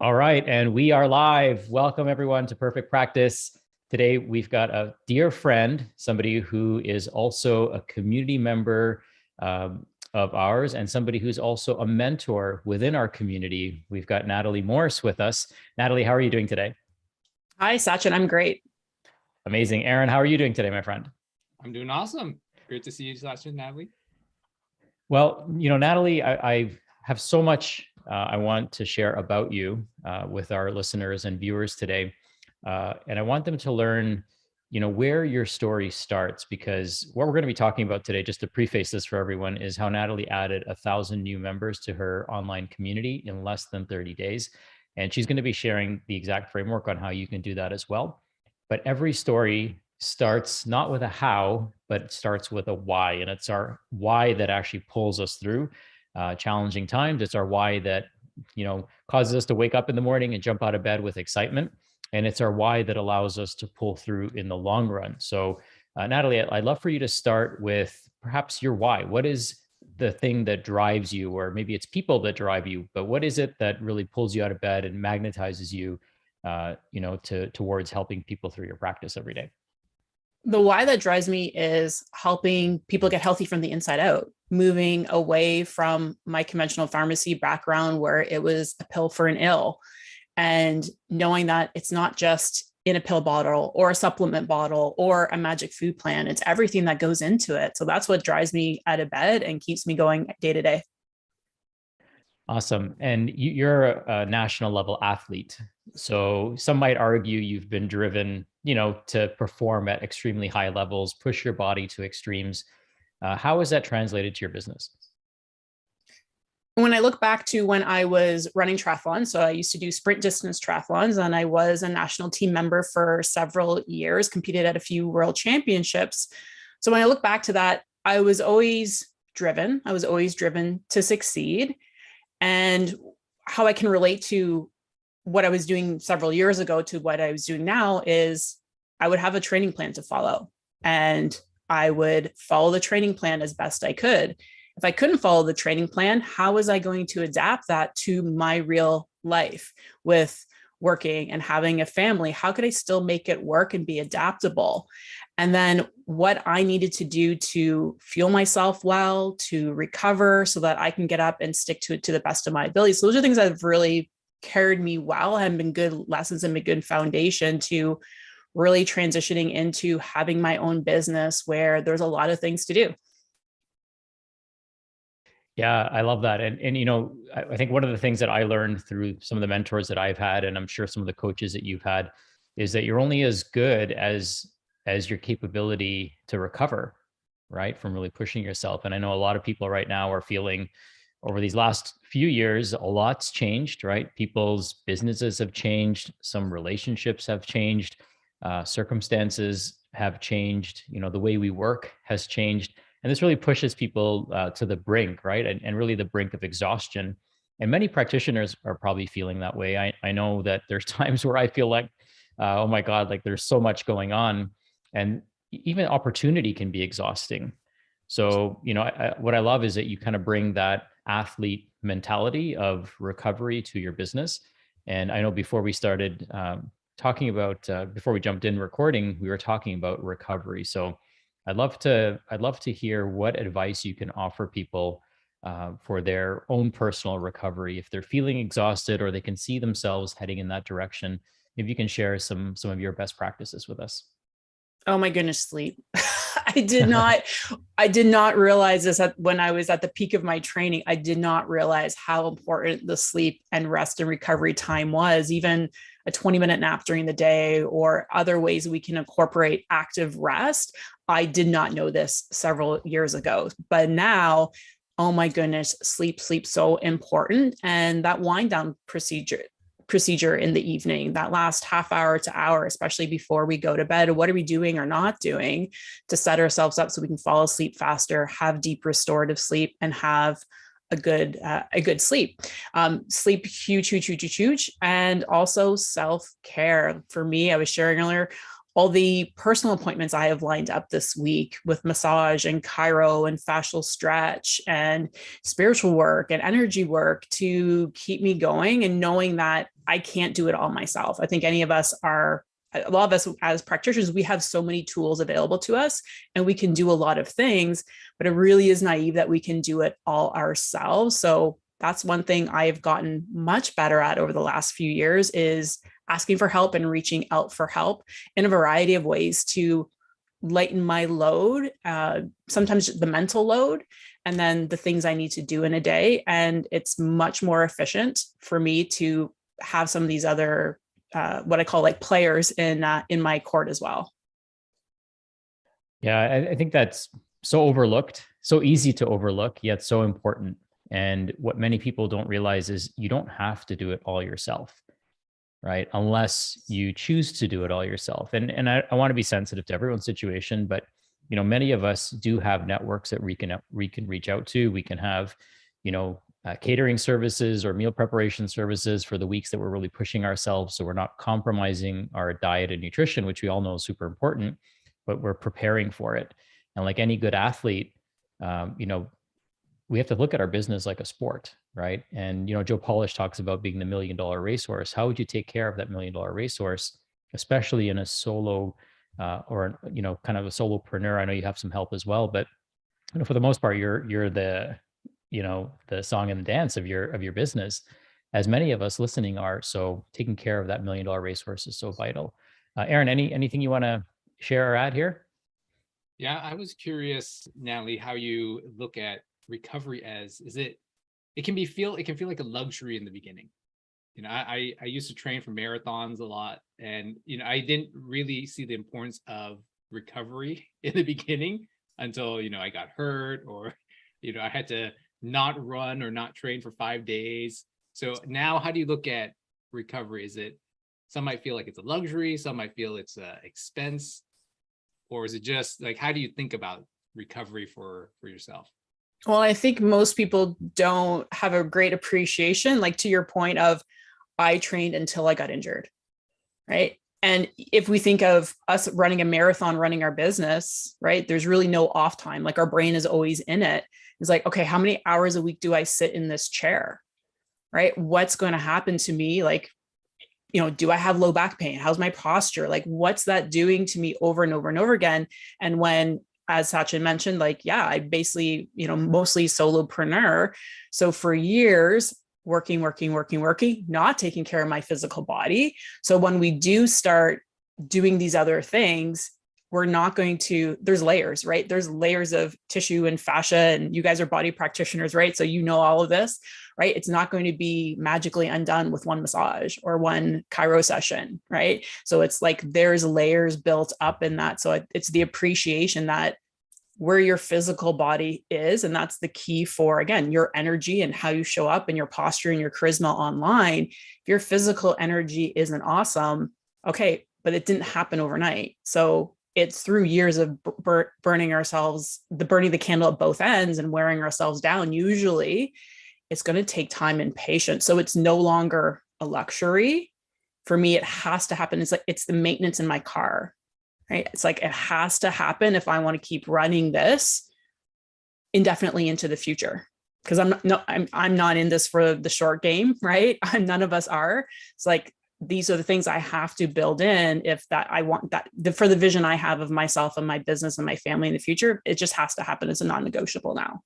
All right, and we are live. Welcome everyone to Perfect Practice. Today we've got a dear friend, somebody who is also a community member of ours and somebody who's also a mentor within our community. We've got Natalie Morse with us. Natalie, how are you doing today? Hi, Sachin. I'm great. Amazing. Aaron, how are you doing today, my friend? I'm doing awesome. Great to see you, Sachin, Natalie. Well, Natalie, I have so much I want to share about you with our listeners and viewers today. And I want them to learn, where your story starts, because what we're going to be talking about today, just to preface this for everyone, is how Natalie added 1,000 new members to her online community in less than 30 days. And she's going to be sharing the exact framework on how you can do that as well. But every story starts not with a how, but it starts with a why. And it's our why that actually pulls us through challenging times. It's our why that, causes us to wake up in the morning and jump out of bed with excitement. And it's our why that allows us to pull through in the long run. So, Natalie, I'd love for you to start with perhaps your why. What is the thing that drives you, or maybe it's people that drive you, but what is it that really pulls you out of bed and magnetizes you, towards helping people through your practice every day? The why that drives me is helping people get healthy from the inside out, moving away from my conventional pharmacy background where it was a pill for an ill, and knowing that it's not just in a pill bottle or a supplement bottle or a magic food plan. It's everything that goes into it. So that's what drives me out of bed and keeps me going day to day. Awesome. And you're a national level athlete. So some might argue you've been driven, to perform at extremely high levels, push your body to extremes. How is that translated to your business? When I look back to when I was running triathlons, so I used to do sprint distance triathlons, and I was a national team member for several years, competed at a few world championships. So when I look back to that, I was always driven. I was always driven to succeed. And how I can relate to what I was doing several years ago to what I was doing now is I would have a training plan to follow, and I would follow the training plan as best I could. If I couldn't follow the training plan, how was I going to adapt that to my real life with working and having a family? How could I still make it work and be adaptable? And then what I needed to do to fuel myself well, to recover so that I can get up and stick to it to the best of my ability. So those are things that have really carried me well and been good lessons and a good foundation to really transitioning into having my own business where there's a lot of things to do. Yeah, I love that. And I think one of the things that I learned through some of the mentors that I've had, and I'm sure some of the coaches that you've had, is that you're only as good as your capability to recover, right? From really pushing yourself. And I know a lot of people right now are feeling over these last few years, a lot's changed, right? People's businesses have changed. Some relationships have changed. Circumstances have changed. The way we work has changed. And this really pushes people to the brink, right? And really the brink of exhaustion. And many practitioners are probably feeling that way. I know that there's times where I feel like, oh my God, like there's so much going on. And even opportunity can be exhausting. So, what I love is that you kind of bring that athlete mentality of recovery to your business. And I know before we started talking about, before we jumped in recording, we were talking about recovery. So I'd love to hear what advice you can offer people for their own personal recovery. If they're feeling exhausted or they can see themselves heading in that direction, maybe you can share some of your best practices with us. Oh my goodness, sleep. I did not realize this when I was at the peak of my training. I did not realize how important the sleep and rest and recovery time was. Even a 20-minute nap during the day or other ways we can incorporate active rest. I did not know this several years ago, but now, oh my goodness, sleep so important. And that wind down procedure in the evening, that last half hour to hour, especially before we go to bed, what are we doing or not doing to set ourselves up so we can fall asleep faster, have deep restorative sleep, and have a good sleep. Sleep, huge. And also self-care. For me, I was sharing earlier, all the personal appointments I have lined up this week with massage and chiro and fascial stretch and spiritual work and energy work to keep me going, and knowing that I can't do it all myself. I think a lot of us as practitioners, we have so many tools available to us and we can do a lot of things, but it really is naive that we can do it all ourselves. So that's one thing I've gotten much better at over the last few years, is asking for help and reaching out for help in a variety of ways to lighten my load, sometimes the mental load, and then the things I need to do in a day. And it's much more efficient for me to have some of these other, what I call like players in my court as well. Yeah, I think that's so overlooked, so easy to overlook, yet so important. And what many people don't realize is you don't have to do it all yourself, right? Unless you choose to do it all yourself. And I want to be sensitive to everyone's situation, but many of us do have networks that we can reach out to. We can have, catering services or meal preparation services for the weeks that we're really pushing ourselves, so we're not compromising our diet and nutrition, which we all know is super important, but we're preparing for it. And like any good athlete, we have to look at our business like a sport, right? And Joe Polish talks about being the $1 million racehorse. How would you take care of that $1 million racehorse, especially in a solo or kind of a solopreneur? I know you have some help as well, but for the most part, you're the the song and the dance of your business, as many of us listening are. So taking care of that $1 million racehorse is so vital. Aaron, anything you want to share or add here? Yeah, I was curious, Natalie, how you look at recovery as, it can feel like a luxury in the beginning. I used to train for marathons a lot, and I didn't really see the importance of recovery in the beginning until I got hurt, or I had to not run or not train for 5 days. So now, how do you look at recovery? Some might feel like it's a luxury, some might feel it's an expense, or is it just like, how do you think about recovery for yourself? Well, I think most people don't have a great appreciation, like to your point of, I trained until I got injured, right? And if we think of us running a marathon, running our business, right, there's really no off time. Like our brain is always in it. It's like, okay, how many hours a week do I sit in this chair, right? What's going to happen to me? Like, do I have low back pain? How's my posture? Like, what's that doing to me over and over and over again? And when, as Sachin mentioned, like, yeah, I basically, mostly solopreneur. So for years, working, not taking care of my physical body. So when we do start doing these other things, we're not going to, there's layers, right? There's layers of tissue and fascia, and you guys are body practitioners, right? So all of this, right? It's not going to be magically undone with one massage or one chiro session, right? So it's like there's layers built up in that. So it's the appreciation that where your physical body is, and that's the key for, again, your energy and how you show up and your posture and your charisma online. If your physical energy isn't awesome, okay, but it didn't happen overnight. So it's through years of burning the candle at both ends and wearing ourselves down. Usually it's going to take time and patience. So it's no longer a luxury. For me, it has to happen. It's the maintenance in my car, right? It's like, it has to happen if I want to keep running this indefinitely into the future. Because I'm not in this for the short game, right? None of us are. It's like, these are the things I have to build in if that I want that for the vision I have of myself and my business and my family in the future. It just has to happen. It's a non-negotiable now.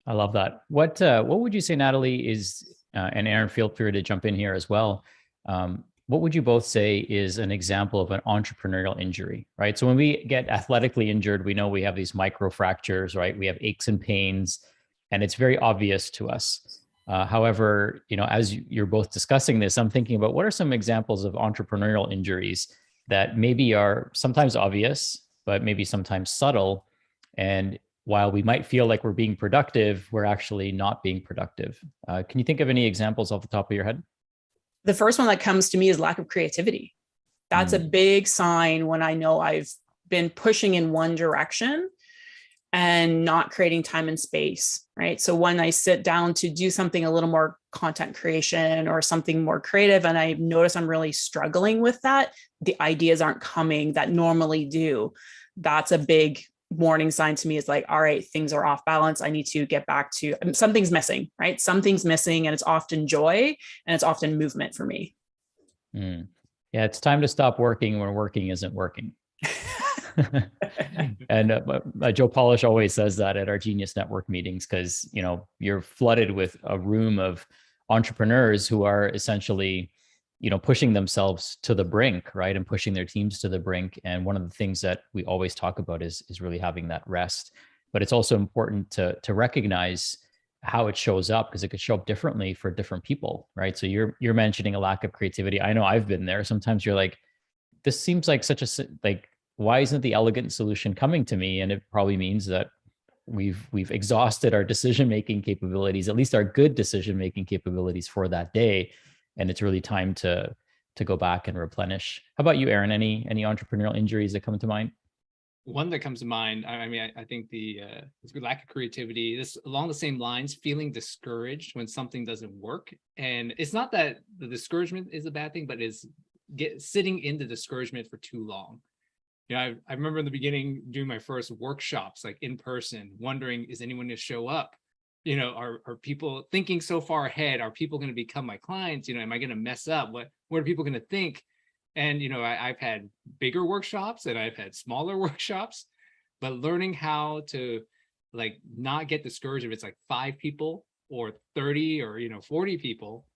I love that. What would you say, Natalie, is, and Aaron, feel free to jump in here as well. What would you both say is an example of an entrepreneurial injury, right? So when we get athletically injured, we know we have these micro fractures, right? We have aches and pains, and it's very obvious to us. However, as you're both discussing this, I'm thinking about what are some examples of entrepreneurial injuries that maybe are sometimes obvious, but maybe sometimes subtle. And while we might feel like we're being productive, we're actually not being productive. Can you think of any examples off the top of your head? The first one that comes to me is lack of creativity. That's a big sign when I know I've been pushing in one direction and not creating time and space, right? So when I sit down to do something a little more content creation or something more creative, and I notice I'm really struggling with that, the ideas aren't coming that normally do. That's a big warning sign to me. Is like, all right, things are off balance. I need to get back to something's missing, right? Something's missing, and it's often joy and it's often movement for me. Mm. Yeah, it's time to stop working when working isn't working. And Joe Polish always says that at our Genius Network meetings, because you're flooded with a room of entrepreneurs who are essentially pushing themselves to the brink, right, and pushing their teams to the brink. And one of the things that we always talk about is really having that rest. But it's also important to recognize how it shows up, because it could show up differently for different people, right? So you're mentioning a lack of creativity. I know I've been there. Sometimes you're like, this seems like such a, like, why isn't the elegant solution coming to me? And it probably means that we've exhausted our decision-making capabilities, at least our good decision-making capabilities for that day. And it's really time to go back and replenish. How about you, Aaron? Any entrepreneurial injuries that come to mind? One that comes to mind, I mean, I think the lack of creativity, this along the same lines, feeling discouraged when something doesn't work. And it's not that the discouragement is a bad thing, but is sitting in the discouragement for too long. I remember in the beginning doing my first workshops, like in person, wondering, is anyone going to show up? Are people thinking so far ahead? Are people going to become my clients? Am I going to mess up? What are people going to think? And, I've had bigger workshops and I've had smaller workshops, but learning how to not get discouraged if it's like 5 people or 30 or, 40 people.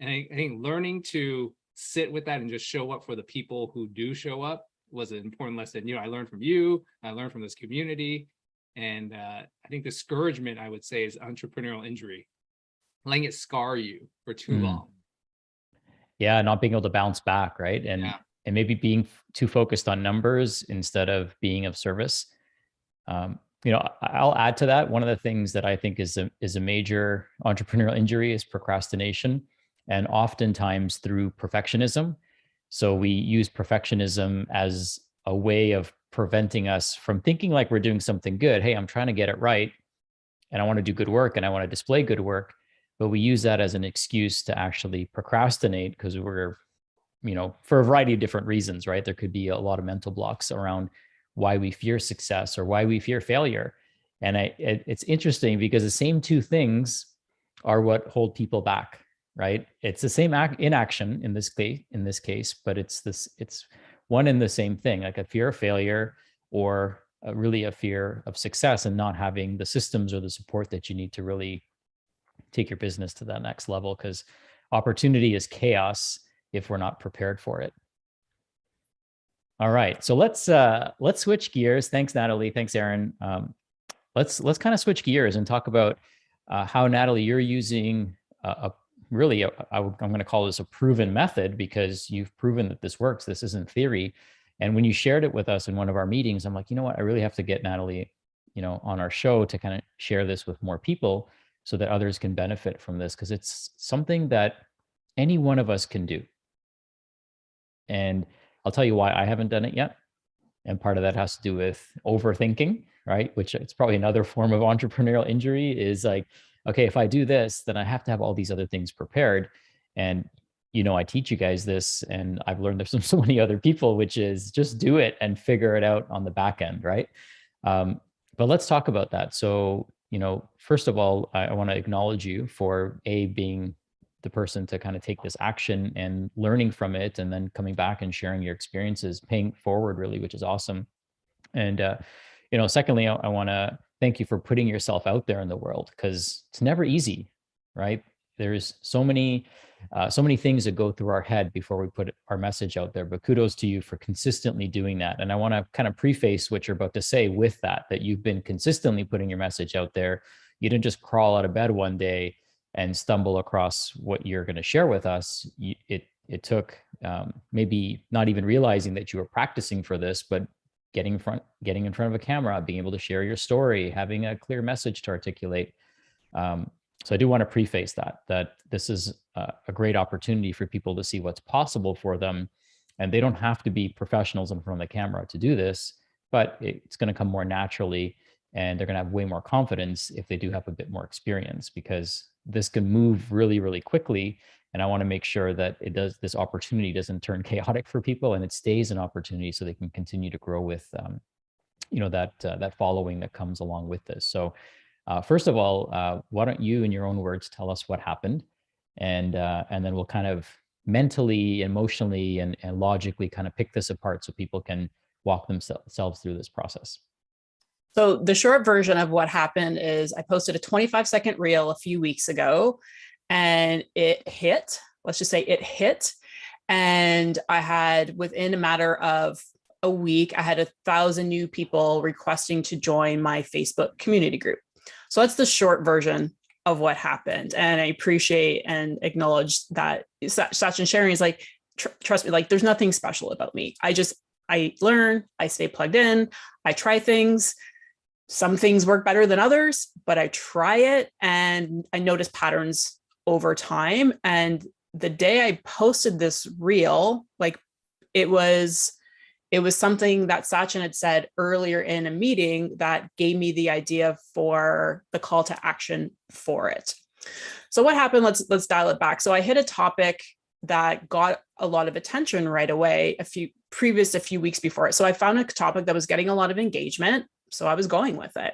And I think learning to sit with that and just show up for the people who do show up was an important lesson. I learned from you, I learned from this community. And I think discouragement, I would say, is entrepreneurial injury, letting it scar you for too long. Yeah, not being able to bounce back, right? And maybe being too focused on numbers instead of being of service. I'll add to that. One of the things that I think is a major entrepreneurial injury is procrastination, and oftentimes through perfectionism. So we use perfectionism as a way of preventing us from thinking like we're doing something good. Hey, I'm trying to get it right, and I want to do good work, and I want to display good work. But we use that as an excuse to actually procrastinate, because we're, for a variety of different reasons, right? There could be a lot of mental blocks around why we fear success or why we fear failure. And it's interesting because the same two things are what hold people back, right? It's the same inaction in this case, but it's one and the same thing, like a fear of failure or really a fear of success, and not having the systems or the support that you need to really take your business to that next level, because opportunity is chaos if we're not prepared for it. All right, so let's switch gears. Thanks, Natalie. Thanks, Aaron. Let's kind of switch gears and talk about how, Natalie, you're using I'm going to call this a proven method, because you've proven that this works. This isn't theory. And when you shared it with us in one of our meetings, I'm like, you know what? I really have to get Natalie, on our show to kind of share this with more people so that others can benefit from this, because it's something that any one of us can do. And I'll tell you why I haven't done it yet. And part of that has to do with overthinking, right? Which it's probably another form of entrepreneurial injury, is like, okay, if I do this, then I have to have all these other things prepared. And, I teach you guys this, and I've learned this from so many other people, which is just do it and figure it out on the back end, right? But let's talk about that. So, first of all, I want to acknowledge you for being the person to kind of take this action and learning from it, and then coming back and sharing your experiences, paying forward really, which is awesome. And, secondly, I want to thank you for putting yourself out there in the world, because it's never easy, right? There's so many things that go through our head before we put our message out there, but kudos to you for consistently doing that. And I want to kind of preface what you're about to say with that you've been consistently putting your message out there. You didn't just crawl out of bed one day and stumble across what you're going to share with us. It took maybe not even realizing that you were practicing for this, but getting in front of a camera, being able to share your story, having a clear message to articulate. So I do want to preface that this is a great opportunity for people to see what's possible for them. And they don't have to be professionals in front of the camera to do this, but it's going to come more naturally and they're going to have way more confidence if they do have a bit more experience, because this can move really, really quickly. And I want to make sure that this opportunity doesn't turn chaotic for people, and it stays an opportunity so they can continue to grow with, that following that comes along with this. So first of all, why don't you, in your own words, tell us what happened, and then we'll kind of mentally, emotionally, and logically kind of pick this apart so people can walk themselves through this process. So the short version of what happened is I posted a 25-second reel a few weeks ago, and it hit. Let's just say it hit. And I had, within a matter of a week, I had 1,000 new people requesting to join my Facebook community group. So that's the short version of what happened. And I appreciate and acknowledge that Sachin sharing is like, trust me, like there's nothing special about me. I learn, I stay plugged in, I try things. Some things work better than others, but I try it and I notice patterns over time. And the day I posted this reel, like it was something that Sachin had said earlier in a meeting that gave me the idea for the call to action for it. So what happened? Let's dial it back. So I hit a topic that got a lot of attention right away a few weeks before it. So I found a topic that was getting a lot of engagement. So I was going with it.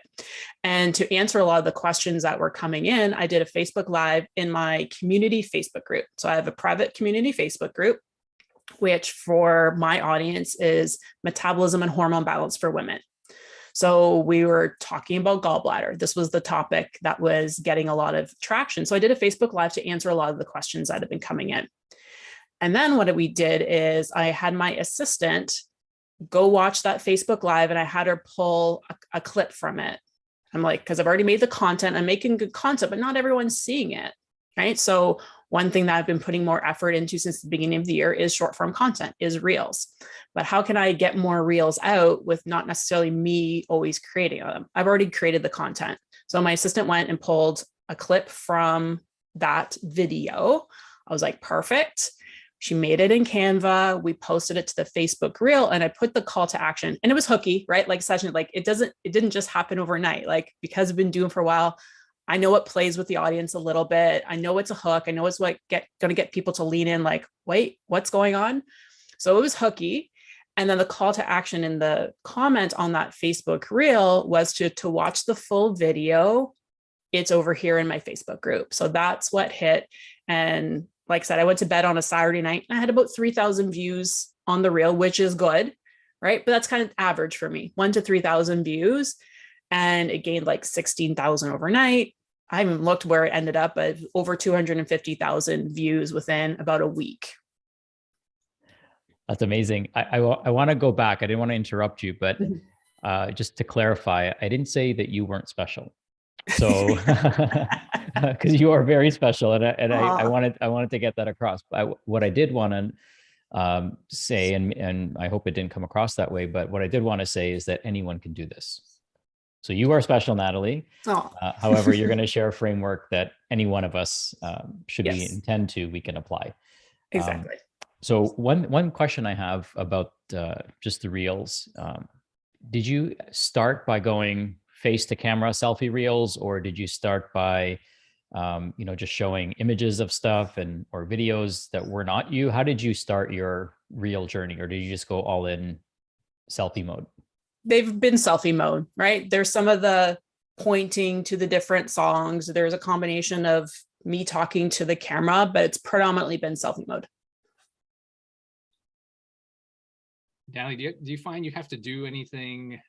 And to answer a lot of the questions that were coming in, I did a Facebook Live in my community Facebook group. So I have a private community Facebook group, which for my audience is metabolism and hormone balance for women. So we were talking about gallbladder. This was the topic that was getting a lot of traction. So I did a Facebook Live to answer a lot of the questions that have been coming in. And then what we did is I had my assistant go watch that Facebook Live, and I had her pull a clip from it. I'm like, because I've already made the content, I'm making good content, but not everyone's seeing it, right? So one thing that I've been putting more effort into since the beginning of the year is short form content, is reels. But how can I get more reels out with not necessarily me always creating them? I've already created the content. So my assistant went and pulled a clip from that video. I was like, perfect. She made it in Canva. We posted it to the Facebook reel, and I put the call to action, and it was hooky, right? Like Sachin, like it didn't just happen overnight. Like, because I've been doing for a while, I know what plays with the audience a little bit. I know it's a hook. I know it's what going to get people to lean in, like, wait, what's going on? So it was hooky. And then the call to action in the comment on that Facebook reel was to watch the full video. It's over here in my Facebook group. So that's what hit. And like I said, I went to bed on a Saturday night and I had about 3,000 views on the reel, which is good, right? But that's kind of average for me, 1,000 to 3,000 views. And it gained like 16,000 overnight. I haven't looked where it ended up, but over 250,000 views within about a week. That's amazing. I want to go back. I didn't want to interrupt you, but just to clarify, I didn't say that you weren't special. So, because you are very special, and I wanted to get that across. But what I did want to say, and I hope it didn't come across that way, but what I did want to say is that anyone can do this. So you are special, Natalie. However, you're going to share a framework that any one of us, should we intend to, we can apply. Exactly. So one question I have about just the reels, did you start by going face to camera selfie reels, or did you start by just showing images of stuff or videos that were not you? How did you start your reel journey, or did you just go all in selfie mode? They've been selfie mode, right? There's some of the pointing to the different songs. There's a combination of me talking to the camera, but it's predominantly been selfie mode. Natalie, do you find you have to do anything?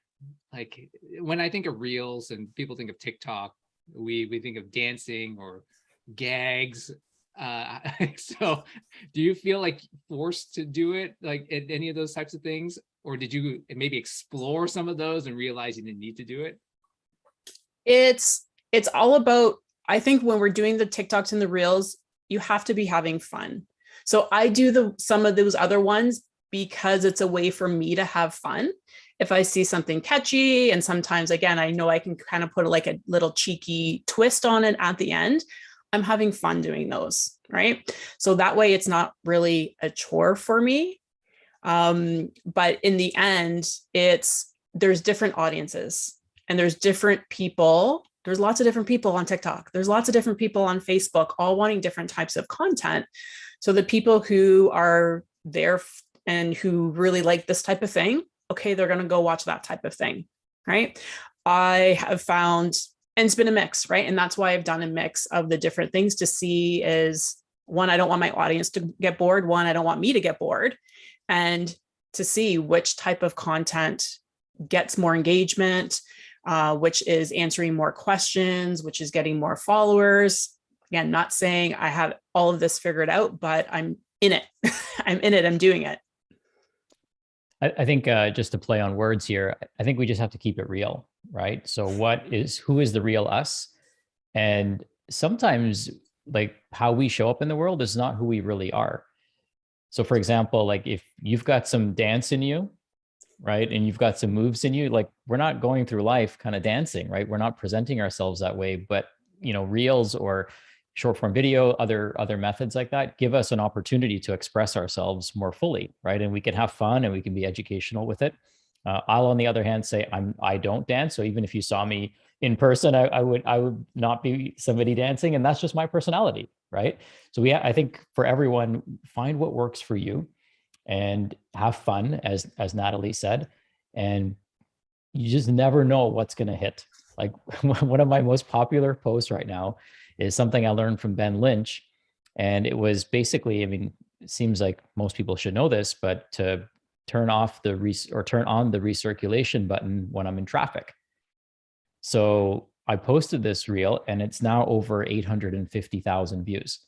Like, when I think of reels and people think of TikTok, we think of dancing or gags. So do you feel like forced to do it, like at any of those types of things? Or did you maybe explore some of those and realize you didn't need to do it? It's all about, I think when we're doing the TikToks and the reels, you have to be having fun. So I do some of those other ones because it's a way for me to have fun. If I see something catchy, and sometimes, again, I know I can kind of put like a little cheeky twist on it at the end, I'm having fun doing those, right? So that way it's not really a chore for me. But in the end, there's different audiences. And there's different people. There's lots of different people on TikTok. There's lots of different people on Facebook, all wanting different types of content. So the people who are there and who really like this type of thing, okay, they're going to go watch that type of thing, right? I have found, and it's been a mix, right? And that's why I've done a mix of the different things to see is, one, I don't want my audience to get bored. One, I don't want me to get bored. And to see which type of content gets more engagement, which is answering more questions, which is getting more followers. Again, not saying I have all of this figured out, but I'm in it. I'm in it. I'm doing it. I think just to play on words here, I think we just have to keep it real, right? So who is the real us? And sometimes like how we show up in the world is not who we really are. So for example, like if you've got some dance in you, right, and you've got some moves in you, like we're not going through life kind of dancing, right? We're not presenting ourselves that way, but reels or short form video, other methods like that give us an opportunity to express ourselves more fully, right? And we can have fun and we can be educational with it. I'll, on the other hand, say I don't dance. So even if you saw me in person, I would not be somebody dancing, and that's just my personality, right? So I think for everyone, find what works for you and have fun, as Natalie said, and you just never know what's going to hit. Like one of my most popular posts right now is something I learned from Ben Lynch. And it was basically, I mean, it seems like most people should know this, but to turn on the recirculation button when I'm in traffic. So I posted this reel and it's now over 850,000 views.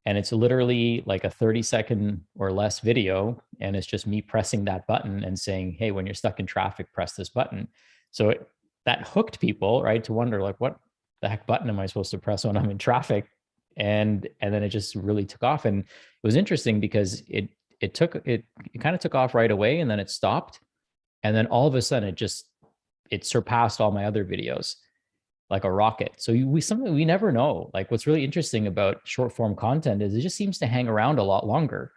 And it's literally like a 30-second or less video. And it's just me pressing that button and saying, hey, when you're stuck in traffic, press this button. So that hooked people, right, to wonder like, what the heck button am I supposed to press when I'm in traffic? And then it just really took off. And it was interesting because it kind of took off right away, and then it stopped. And then all of a sudden it surpassed all my other videos like a rocket. So we never know. Like what's really interesting about short form content is it just seems to hang around a lot longer.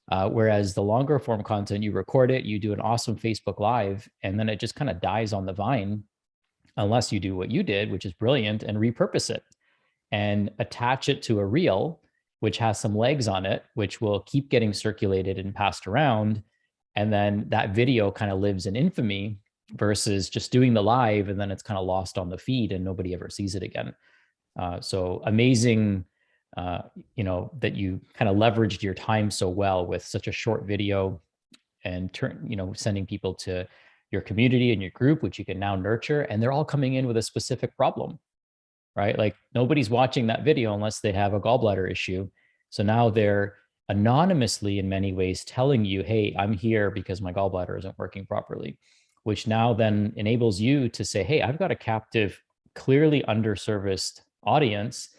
Whereas the longer form content, you record it, you do an awesome Facebook Live, and then it just kind of dies on the vine unless you do what you did, which is brilliant, and repurpose it and attach it to a reel, which has some legs on it, which will keep getting circulated and passed around. And then that video kind of lives in infamy versus just doing the live and then it's kind of lost on the feed and nobody ever sees it again. So amazing, that you kind of leveraged your time so well with such a short video and sending people to your community and your group, which you can now nurture. And they're all coming in with a specific problem, right? Like nobody's watching that video unless they have a gallbladder issue. So now they're anonymously in many ways telling you, hey, I'm here because my gallbladder isn't working properly, which now then enables you to say, hey, I've got a captive, clearly underserviced audience.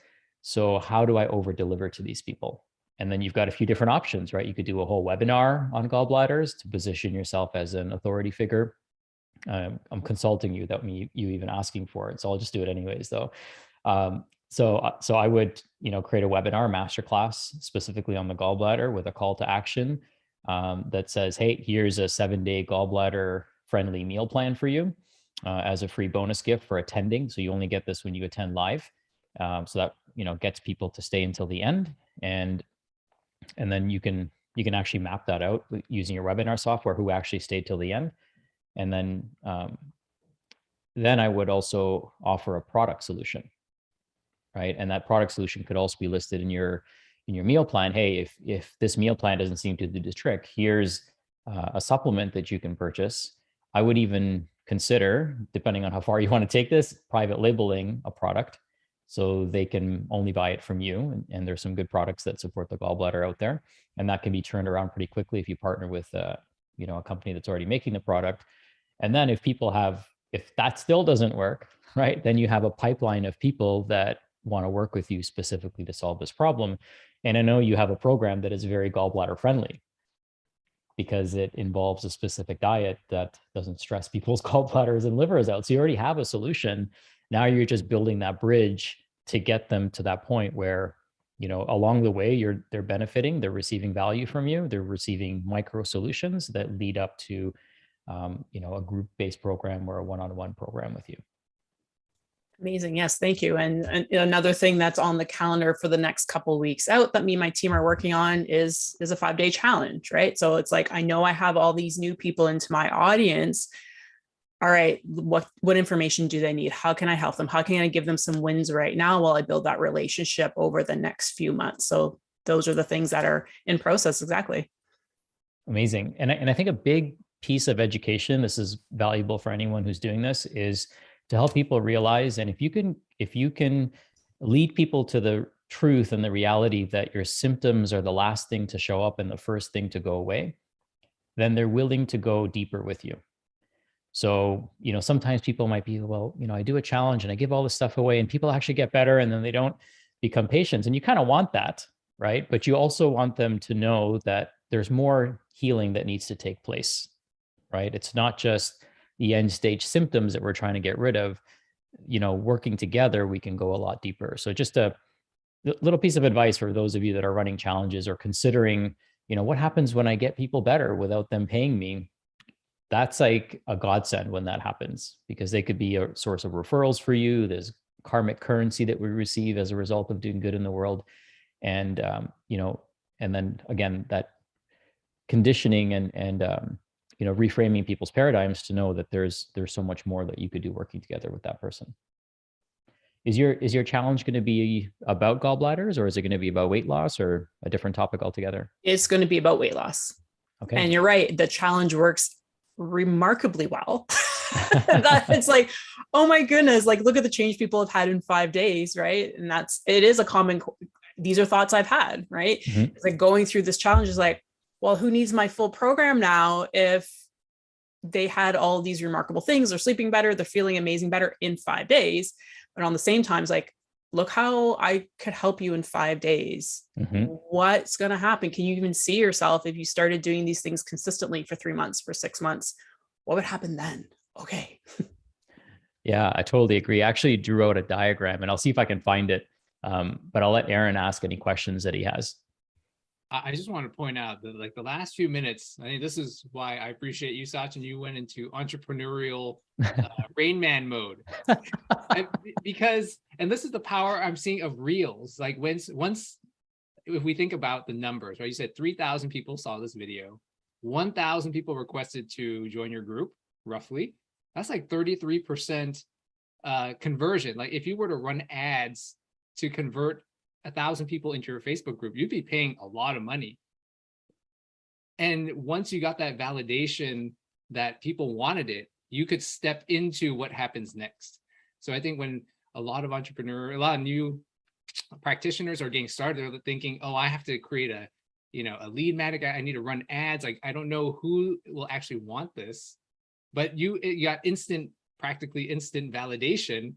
So how do I over deliver to these people? And then you've got a few different options, right? You could do a whole webinar on gallbladders to position yourself as an authority figure. I'm consulting you without you even asking for it. So I'll just do it anyways though. So I would, create a webinar masterclass specifically on the gallbladder with a call to action that says, hey, here's a 7-day gallbladder friendly meal plan for you as a free bonus gift for attending. So you only get this when you attend live. So that, gets people to stay until the end. And then you can actually map that out using your webinar software, who actually stayed till the end. And then I would also offer a product solution, right? And that product solution could also be listed in your meal plan. Hey, if this meal plan doesn't seem to do the trick, here's a supplement that you can purchase. I would even consider, depending on how far you want to take this, private labeling a product so they can only buy it from you. And there's some good products that support the gallbladder out there. And that can be turned around pretty quickly if you partner with a company that's already making the product. And then if that still doesn't work, right, then you have a pipeline of people that want to work with you specifically to solve this problem. And I know you have a program that is very gallbladder friendly because it involves a specific diet that doesn't stress people's gallbladders and livers out. So you already have a solution. Now you're just building that bridge to get them to that point where, along the way, they're benefiting, they're receiving value from you, they're receiving micro solutions that lead up to a group-based program or a one-on-one program with you. Amazing. Yes, thank you. And another thing that's on the calendar for the next couple of weeks out that me and my team are working on is a 5-day challenge, right? So it's like, I know I have all these new people into my audience. All right, what information do they need? How can I help them? How can I give them some wins right now while I build that relationship over the next few months? So those are the things that are in process. Exactly. Amazing. And I think a big piece of education, this is valuable for anyone who's doing this, is to help people realize, and if you can lead people to the truth and the reality that your symptoms are the last thing to show up and the first thing to go away, then they're willing to go deeper with you. So, sometimes people might be, well, I do a challenge and I give all this stuff away and people actually get better and then they don't become patients. And you kind of want that, right? But you also want them to know that there's more healing that needs to take place, right? It's not just the end stage symptoms that we're trying to get rid of. Working together, we can go a lot deeper. So just a little piece of advice for those of you that are running challenges or considering, what happens when I get people better without them paying me? That's like a godsend when that happens, because they could be a source of referrals for you. There's karmic currency that we receive as a result of doing good in the world. And, and then again, that conditioning and reframing people's paradigms to know that there's so much more that you could do working together with that person. Is your challenge going to be about gallbladders, or is it going to be about weight loss, or a different topic altogether? It's going to be about weight loss. Okay. And you're right. The challenge works remarkably well. It's like, oh my goodness, like look at the change people have had in 5 days, right? And it is a common, these are thoughts I've had, right? Mm-hmm. It's like going through this challenge is like, well, who needs my full program now if they had all these remarkable things? They're sleeping better, they're feeling amazing better in 5 days. But on the same time, it's like, look how I could help you in 5 days. Mm-hmm. What's going to happen? Can you even see yourself if you started doing these things consistently for 3 months, for 6 months? What would happen then? Okay. Yeah, I totally agree. I actually drew out a diagram and I'll see if I can find it. But I'll let Aaron ask any questions that he has. I just want to point out that like the last few minutes, I think this is why I appreciate you, Sachin. You went into entrepreneurial Rain-Man mode. Because, and this is the power I'm seeing of reels. Like once, if we think about the numbers, right? You said 3,000 people saw this video, 1,000 people requested to join your group, roughly. That's like 33% conversion. Like if you were to run ads to convert 1,000 people into your Facebook group, you'd be paying a lot of money. And once you got that validation that people wanted it, you could step into what happens next. So I think when a lot of new practitioners are getting started, they're thinking, oh, I have to create a lead magnet. I need to run ads. Like, I don't know who will actually want this, but you got practically instant validation.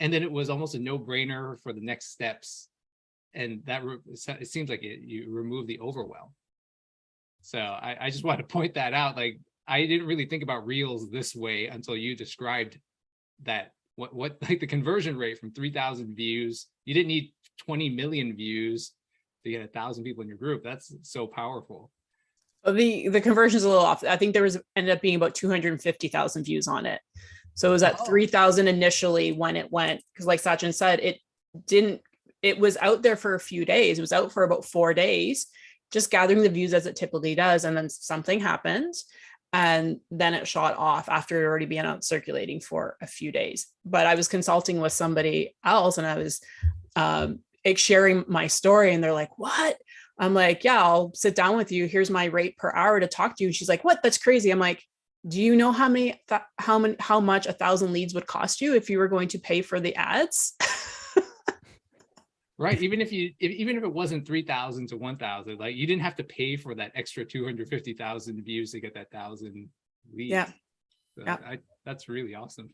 And then it was almost a no-brainer for the next steps. And that it seems like you remove the overwhelm. So I just want to point that out. Like, I didn't really think about reels this way until you described that. What like the conversion rate from 3,000 views, you didn't need 20 million views to get 1,000 people in your group. That's so powerful. The conversion is a little off. I think there ended up being about 250,000 views on it. So it was at 3,000 initially when it went, because like Sachin said, it was out there for a few days. It was out for about 4 days, just gathering the views as it typically does. And then something happened. And then it shot off after it already been out circulating for a few days. But I was consulting with somebody else and I was sharing my story and they're like, what? I'm like, yeah, I'll sit down with you. Here's my rate per hour to talk to you. And she's like, what? That's crazy. I'm like, do you know how much 1,000 leads would cost you if you were going to pay for the ads? Right. Even if it wasn't 3,000 to 1,000, like you didn't have to pay for that extra 250,000 views to get that 1,000 leads. Yeah. So yeah. That's really awesome.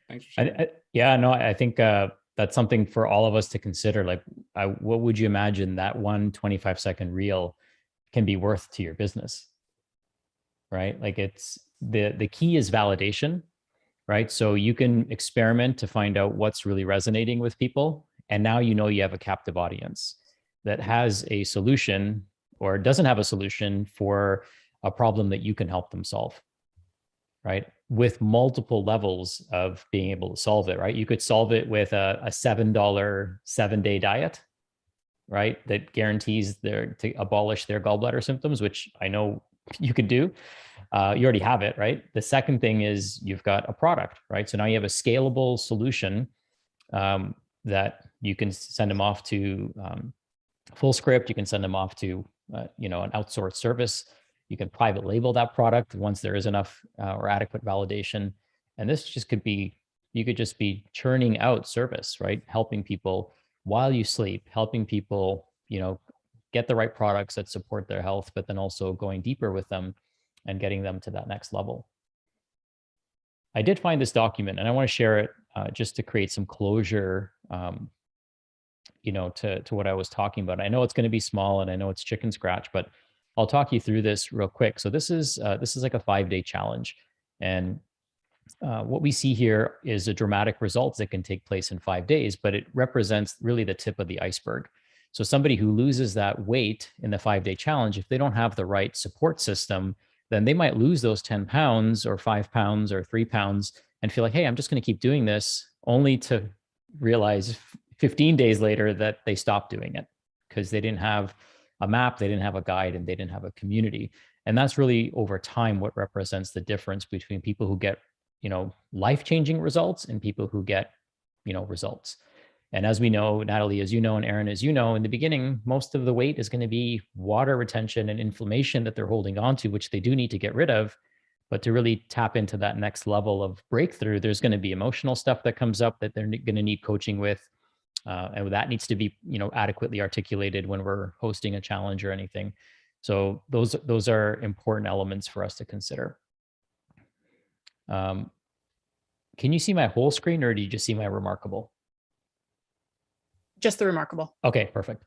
Thanks for sharing. I think that's something for all of us to consider. Like, what would you imagine that 1 25-second reel can be worth to your business? Right. Like it's the key is validation, right? So you can experiment to find out what's really resonating with people. And now you have a captive audience that has a solution or doesn't have a solution for a problem that you can help them solve, right? With multiple levels of being able to solve it, right? You could solve it with a $7 7-day diet, right? That guarantees to abolish their gallbladder symptoms, which I know you could do. You already have it, right? The second thing is you've got a product, right? So now you have a scalable solution that you can send them off to FullScript. You can send them off to an outsourced service. You can private label that product once there is enough or adequate validation. And this just could be, you could just be churning out service, right? Helping people while you sleep, helping people, get the right products that support their health, but then also going deeper with them and getting them to that next level. I did find this document and I want to share it just to create some closure, to what I was talking about. I know it's going to be small and I know it's chicken scratch, but I'll talk you through this real quick. So this is like a 5-day challenge. And what we see here is a dramatic results that can take place in 5 days, but it represents really the tip of the iceberg. So somebody who loses that weight in the 5-day challenge, if they don't have the right support system, then they might lose those 10 pounds or 5 pounds or 3 pounds and feel like, hey, I'm just going to keep doing this, only to realize 15 days later that they stopped doing it because they didn't have a map, they didn't have a guide, and they didn't have a community. And that's really over time what represents the difference between people who get, life-changing results and people who get, results. And as we know, Natalie, as you know, and Aaron, as you know, in the beginning, most of the weight is going to be water retention and inflammation that they're holding on to, which they do need to get rid of. But to really tap into that next level of breakthrough, there's going to be emotional stuff that comes up that they're going to need coaching with. And that needs to be, adequately articulated when we're hosting a challenge or anything. So those are important elements for us to consider. Can you see my whole screen or do you just see my remarkable? Just the remarkable. Okay, perfect.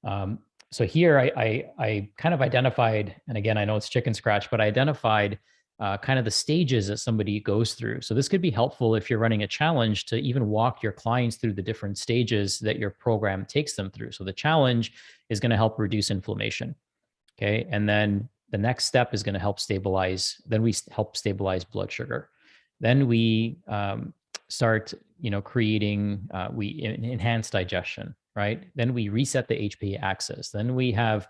So here I kind of identified, and again, I know it's chicken scratch, but I identified kind of the stages that somebody goes through. So this could be helpful if you're running a challenge to even walk your clients through the different stages that your program takes them through. So the challenge is going to help reduce inflammation. Okay. And then the next step is going to help stabilize. Then we help stabilize blood sugar. Then we start, creating, we enhance digestion, right? Then we reset the HPA axis. Then we have,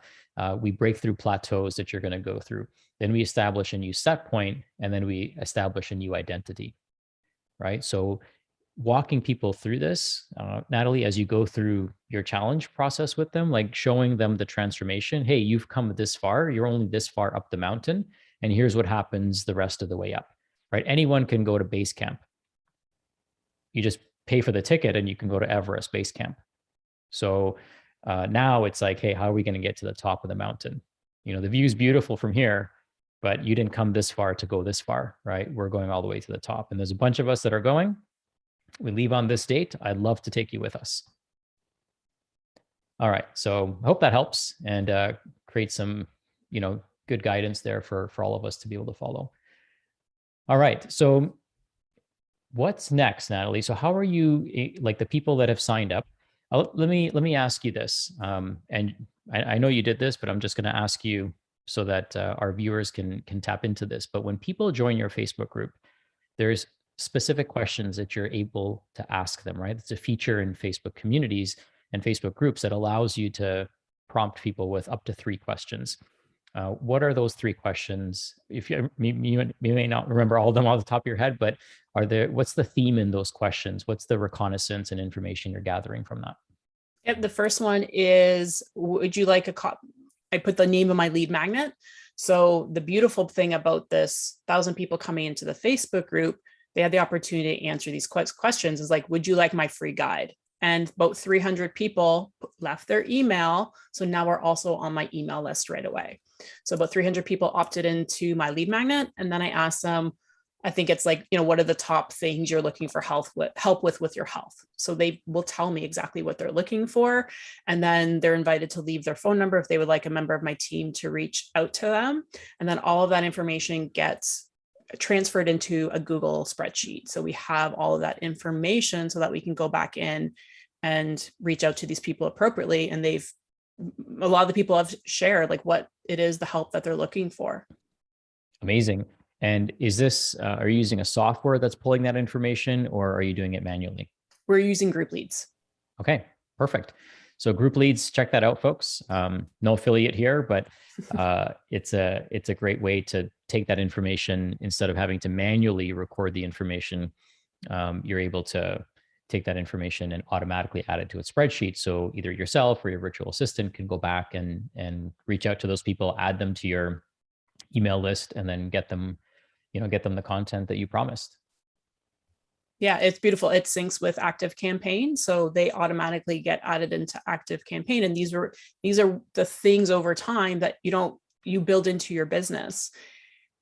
we break through plateaus that you're going to go through. Then we establish a new set point, and then we establish a new identity, right? So walking people through this, Natalie, as you go through your challenge process with them, like showing them the transformation. Hey, you've come this far. You're only this far up the mountain. And here's what happens the rest of the way up, right? Anyone can go to base camp. You just pay for the ticket and you can go to Everest base camp. So now it's like, hey, how are we going to get to the top of the mountain? The view is beautiful from here, but you didn't come this far to go this far, right? We're going all the way to the top. And there's a bunch of us that are going. We leave on this date. I'd love to take you with us. All right. So I hope that helps and create some, good guidance there for all of us to be able to follow. All right. So what's next, Natalie? So how are you, like the people that have signed up? Let me ask you this. And I know you did this, but I'm just going to ask you so that our viewers can tap into this. But when people join your Facebook group, there's specific questions that you're able to ask them, right? It's a feature in Facebook communities and Facebook groups that allows you to prompt people with up to 3 questions. What are those 3 questions? If you may not remember all of them off the top of your head, but what's the theme in those questions? What's the reconnaissance and information you're gathering from that? Yep. The first one is, would you like I put the name of my lead magnet. So the beautiful thing about this 1,000 people coming into the Facebook group, they had the opportunity to answer these questions is like, would you like my free guide? And about 300 people left their email. So now we're also on my email list right away. So about 300 people opted into my lead magnet. And then I asked them, I think it's like, what are the top things you're looking for help with your health? So they will tell me exactly what they're looking for. And then they're invited to leave their phone number if they would like a member of my team to reach out to them. And then all of that information gets transferred into a Google spreadsheet. So we have all of that information so that we can go back in and reach out to these people appropriately. And a lot of the people have shared like what it is, the help that they're looking for. Amazing. And is this, are you using a software that's pulling that information, or are you doing it manually? We're using group leads. Okay, perfect. So group leads, check that out, folks. No affiliate here, but it's a great way to take that information instead of having to manually record the information. You're able to take that information and automatically add it to a spreadsheet. So either yourself or your virtual assistant can go back and reach out to those people, add them to your email list, and then get them, get them the content that you promised. Yeah, it's beautiful. It syncs with Active Campaign, so they automatically get added into Active Campaign. And these are the things over time that you build into your business.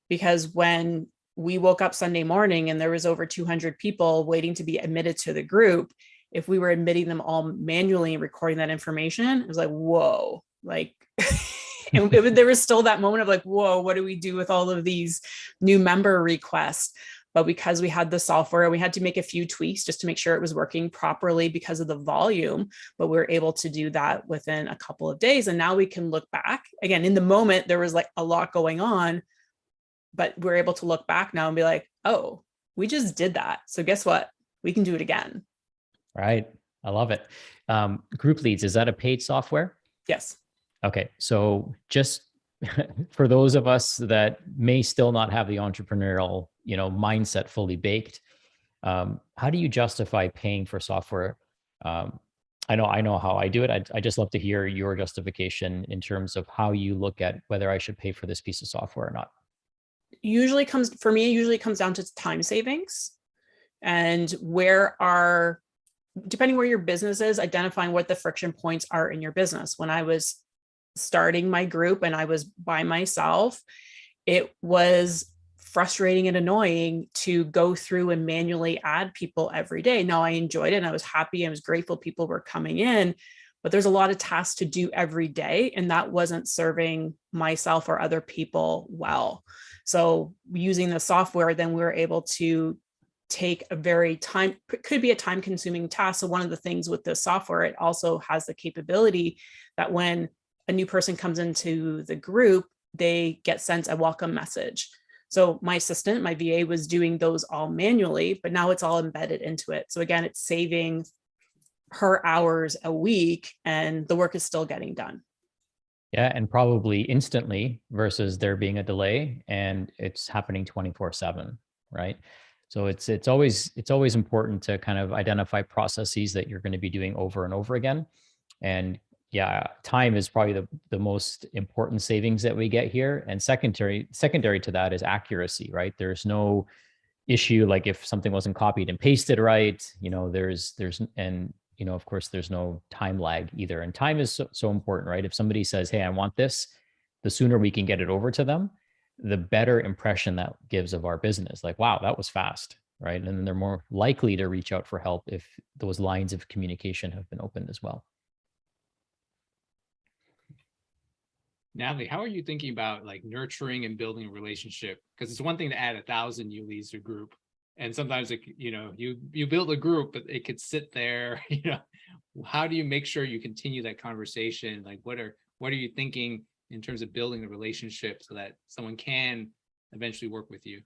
Because when we woke up Sunday morning and there was over 200 people waiting to be admitted to the group, if we were admitting them all manually and recording that information, it was like, whoa, like, and there was still that moment of like, whoa, what do we do with all of these new member requests? But because we had the software, we had to make a few tweaks just to make sure it was working properly because of the volume, but we were able to do that within a couple of days. And now we can look back. Again, in the moment, there was like a lot going on, but we're able to look back now and be like, oh, we just did that. So guess what? We can do it again. Right. I love it. Group leads, is that a paid software? Yes. Okay. So just for those of us that may still not have the entrepreneurial, mindset fully baked, how do you justify paying for software? I know how I do it. I just love to hear your justification in terms of how you look at whether I should pay for this piece of software or not. Usually comes down to time savings and depending where your business is, identifying what the friction points are in your business. When I was starting my group and I was by myself, it was frustrating and annoying to go through and manually add people every day. Now I enjoyed it and I was happy. I was grateful people were coming in, but there's a lot of tasks to do every day. And that wasn't serving myself or other people well. So using the software, then we were able to take could be a time consuming task. So one of the things with the software, it also has the capability that when a new person comes into the group, they get sent a welcome message. So my assistant, my VA, was doing those all manually, but now it's all embedded into it. So again, it's saving her hours a week and the work is still getting done. Yeah. And probably instantly versus there being a delay and it's happening 24/7, right? So it's always important to kind of identify processes that you're going to be doing over and over again. And yeah, time is probably the most important savings that we get here. And secondary to that is accuracy, right? There's no issue like if something wasn't copied and pasted right, of course there's no time lag either. And time is so important, right? If somebody says, hey, I want this, the sooner we can get it over to them, the better impression that gives of our business. Like, wow, that was fast, right? And then they're more likely to reach out for help if those lines of communication have been opened as well. Natalie, how are you thinking about like nurturing and building a relationship? Because it's one thing to add 1,000 new leads to a group, and sometimes you build a group, but it could sit there. How do you make sure you continue that conversation? Like, what are you thinking in terms of building a relationship so that someone can eventually work with you?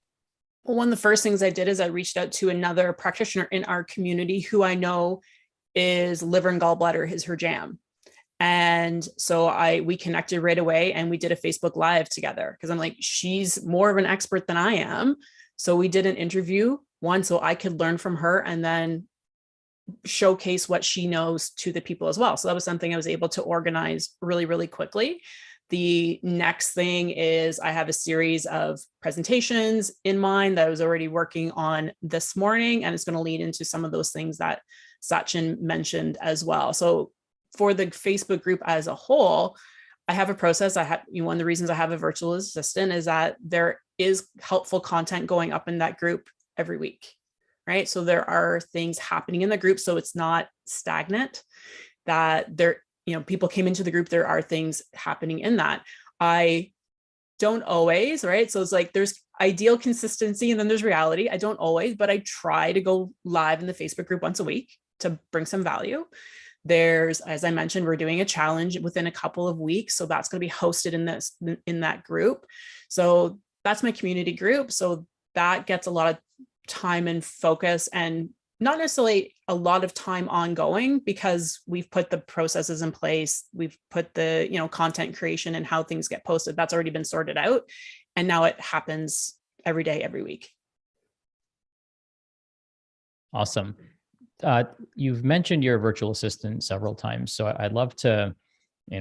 Well, one of the first things I did is I reached out to another practitioner in our community who I know is liver and gallbladder is her jam. And so we connected right away and we did a Facebook Live together because I'm like, she's more of an expert than I am. So we did an interview, so I could learn from her and then showcase what she knows to the people as well. So that was something I was able to organize really, really quickly. The next thing is I have a series of presentations in mind that I was already working on this morning, and it's going to lead into some of those things that Sachin mentioned as well. So for the Facebook group as a whole, I have a process. One of the reasons I have a virtual assistant is that there is helpful content going up in that group every week, right? So there are things happening in the group. So it's not stagnant, that people came into the group, there are things happening in that. I don't always, right? So it's like, there's ideal consistency and then there's reality. I don't always, but I try to go live in the Facebook group once a week to bring some value. As I mentioned, we're doing a challenge within a couple of weeks. So that's going to be hosted in that group. So that's my community group. So that gets a lot of time and focus, and not necessarily a lot of time ongoing, because we've put the processes in place. We've put the, content creation and how things get posted. That's already been sorted out. And now it happens every day, every week. Awesome. You've mentioned your virtual assistant several times, so I'd love to,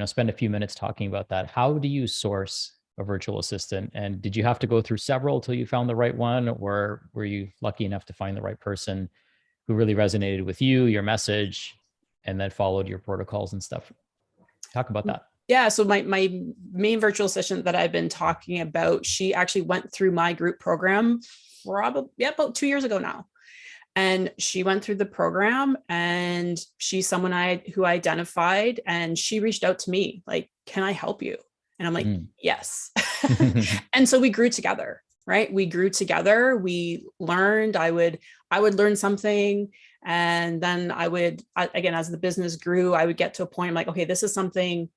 spend a few minutes talking about that. How do you source a virtual assistant? And did you have to go through several till you found the right one, or were you lucky enough to find the right person who really resonated with you, your message, and then followed your protocols and stuff? Talk about that. Yeah. So my main virtual assistant that I've been talking about, she actually went through my group program about 2 years ago now. And she went through the program, and she's someone who I identified, and she reached out to me like, can I help you? And I'm like, yes. And so we grew together, right? We grew together. We learned. I would learn something. And then again, as the business grew, I would get to a point, I'm like, okay, this is something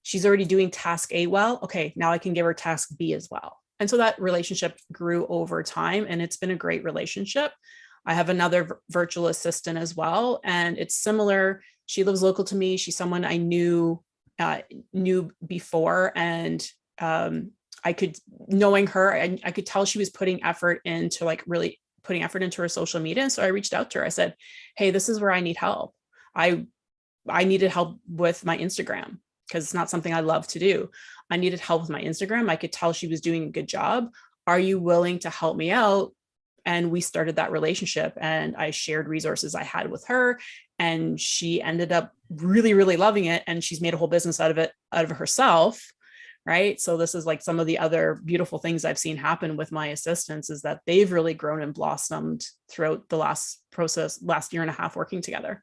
she's already doing task A well. Okay, now I can give her task B as well. And so that relationship grew over time, and it's been a great relationship. I have another virtual assistant as well, and it's similar. She lives local to me. She's someone I knew before, and knowing her, I could tell she was putting effort into really putting effort into her social media. And so I reached out to her. I said, hey, this is where I need help. I needed help with my Instagram, because it's not something I love to do. I needed help with my Instagram. I could tell she was doing a good job. Are you willing to help me out? And we started that relationship, and I shared resources I had with her, and she ended up really, really loving it. And she's made a whole business out of herself. Right. So this is like some of the other beautiful things I've seen happen with my assistants, is that they've really grown and blossomed throughout the last year and a half working together.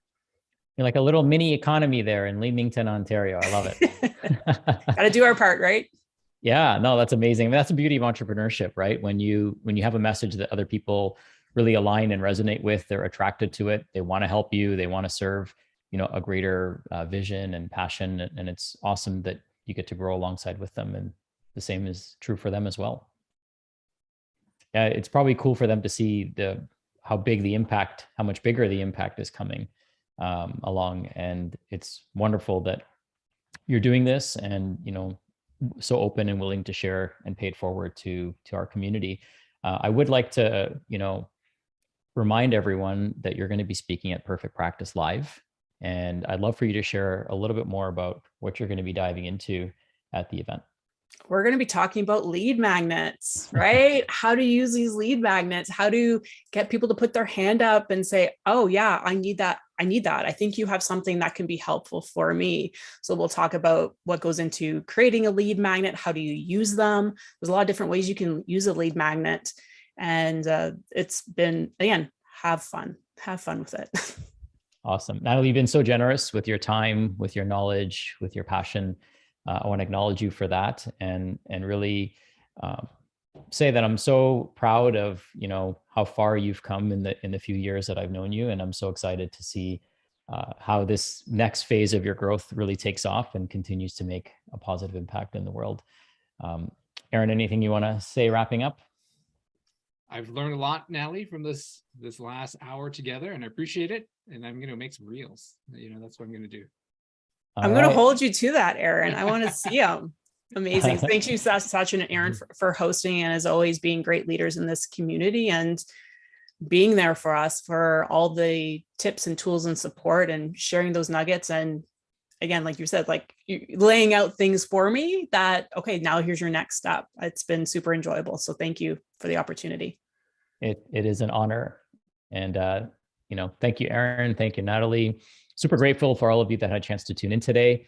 You're like a little mini economy there in Leamington, Ontario. I love it. Got to do our part, right? Yeah, no, that's amazing. I mean, that's the beauty of entrepreneurship, right? When you have a message that other people really align and resonate with, they're attracted to it. They want to help you. They want to serve, a greater vision and passion. And it's awesome that you get to grow alongside with them. And the same is true for them as well. Yeah, it's probably cool for them to see how much bigger the impact is coming along. And it's wonderful that you're doing this, and, so open and willing to share and pay it forward to our community. I would like to, remind everyone that you're going to be speaking at Perfect Practice Live. And I'd love for you to share a little bit more about what you're going to be diving into at the event. We're going to be talking about lead magnets, right? How to use these lead magnets, how to get people to put their hand up and say, oh yeah, I need that. I think you have something that can be helpful for me. So we'll talk about what goes into creating a lead magnet. How do you use them? There's a lot of different ways you can use a lead magnet. And it's been, again, have fun with it. Awesome. Natalie, you've been so generous with your time, with your knowledge, with your passion. I want to acknowledge you for that, and really say that I'm so proud of how far you've come in the few years that I've known you, and I'm so excited to see how this next phase of your growth really takes off and continues to make a positive impact in the world. Aaron, anything you want to say wrapping up? I've learned a lot, Natalie, from this last hour together, and I appreciate it. And I'm going to make some reels. That's what I'm going to do. I'm going to hold you to that, Aaron. I want to see them. Amazing. Thank you, Sachin and Aaron, for hosting, and as always, being great leaders in this community and being there for us, for all the tips and tools and support, and sharing those nuggets. And again, like you said, like laying out things for me that, okay, now here's your next step. It's been super enjoyable. So thank you for the opportunity. It is an honor. And, thank you, Aaron. Thank you, Natalie. Super grateful for all of you that had a chance to tune in today.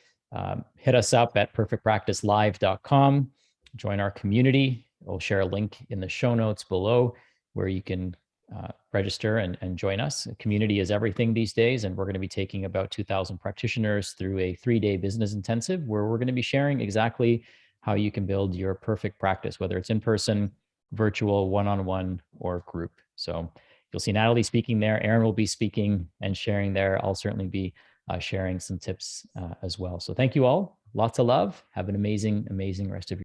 Hit us up at perfectpracticelive.com. Join our community. We'll share a link in the show notes below where you can register and join us. Community is everything these days, and we're going to be taking about 2,000 practitioners through a 3-day business intensive where we're going to be sharing exactly how you can build your perfect practice, whether it's in person, virtual, one-on-one, or group. So you'll see Natalie speaking there. Aaron will be speaking and sharing there. I'll certainly be sharing some tips as well. So thank you all. Lots of love. Have an amazing, amazing rest of your